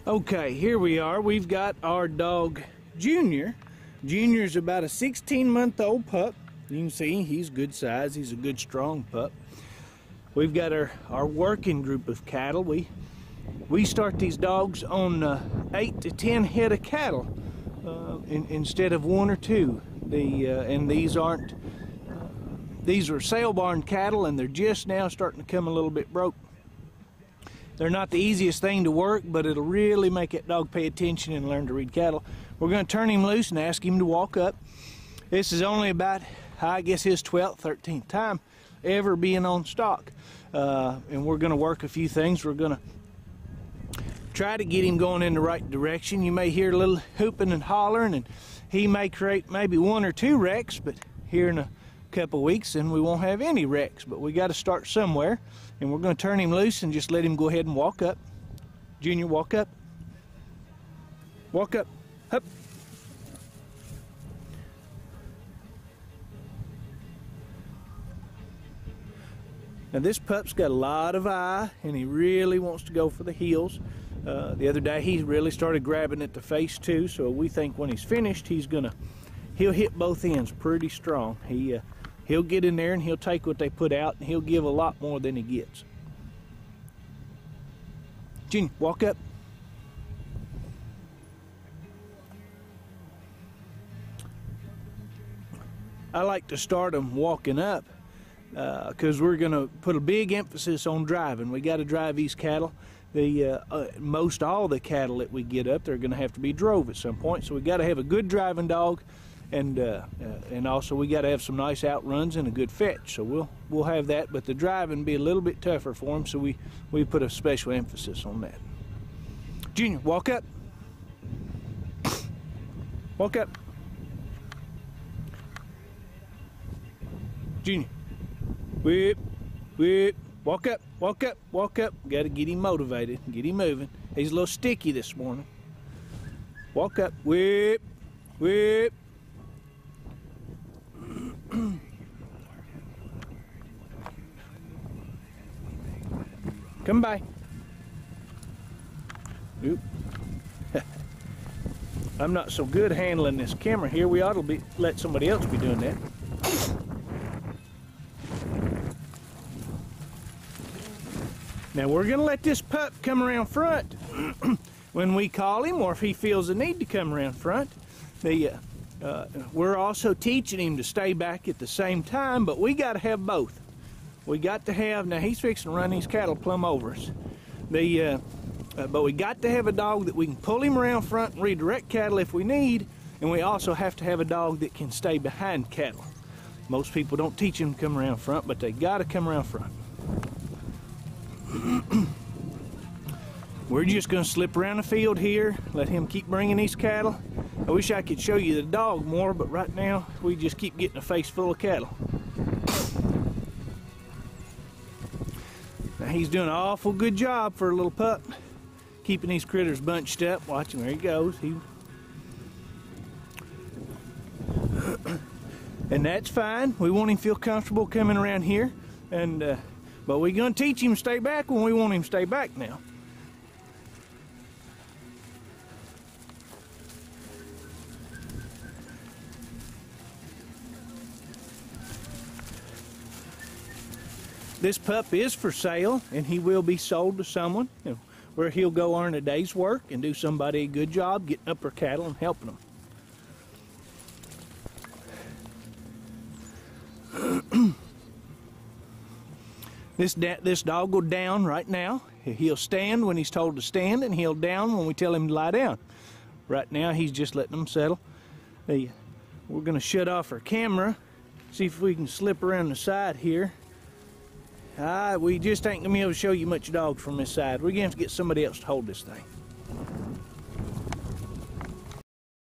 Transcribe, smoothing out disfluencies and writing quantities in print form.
Okay, here we are. We've got our dog Junior. Junior's about a 16-month-old pup. You can see he's good size. He's a good strong pup. We've got our working group of cattle. We start these dogs on 8 to 10 head of cattle instead of 1 or 2. And these aren't. These are sale barn cattle, and they're just now starting to come a little bit broke. They're not the easiest thing to work, but it'll really make that dog pay attention and learn to read cattle. We're going to turn him loose and ask him to walk up. This is only about, I guess, his 12th, 13th time ever being on stock. And we're going to work a few things. We're going to try to get him going in the right direction. You may hear a little hooping and hollering, and he may create maybe 1 or 2 wrecks, but here in a couple weeks and we won't have any wrecks. But we got to start somewhere, and we're going to turn him loose and just let him go ahead and walk up. Junior, walk up. Walk up. Up. Now this pup's got a lot of eye, and he really wants to go for the heels. The other day he really started grabbing at the face too, so we think when he's finished he'll hit both ends pretty strong. He'll get in there and he'll take what they put out, and he'll give a lot more than he gets. Junior, walk up. I like to start them walking up because we're going to put a big emphasis on driving. We got to drive these cattle. Most all the cattle that we get up, they're going to have to be drove at some point. So we got to have a good driving dog, and also we got to have some nice outruns and a good fetch. So we'll have that, but the driving be a little bit tougher for them. So we put a special emphasis on that. Junior, walk up. Walk up. Junior, whip, whip. Walk up, walk up, walk up. Got to get him motivated, get him moving. He's a little sticky this morning. Walk up, whip, whip. Come by. Oop. I'm not so good handling this camera here. We ought to let somebody else be doing that. Now we're going to let this pup come around front when we call him, or if he feels the need to come around front. We're also teaching him to stay back at the same time, but we got to have both. We got to have, now he's fixing to run these cattle plumb over us. But we got to have a dog that we can pull him around front and redirect cattle if we need, and we also have to have a dog that can stay behind cattle. Most people don't teach him to come around front, but they got to come around front. We're just going to slip around the field here, let him keep bringing these cattle. I wish I could show you the dog more, but right now we just keep getting a face full of cattle. Now he's doing an awful good job for a little pup, keeping these critters bunched up. Watch him, there he goes. And that's fine. We want him to feel comfortable coming around here, but we're going to teach him to stay back when we want him to stay back now. This pup is for sale, and he will be sold to someone, where he'll go earn a day's work and do somebody a good job getting up their cattle and helping them. This dog will down right now. He'll stand when he's told to stand, and he'll down when we tell him to lie down. Right now he's just letting them settle. We're going to shut off our camera, see if we can slip around the side here. We just ain't going to be able to show you much dog from this side. We're going to have to get somebody else to hold this thing.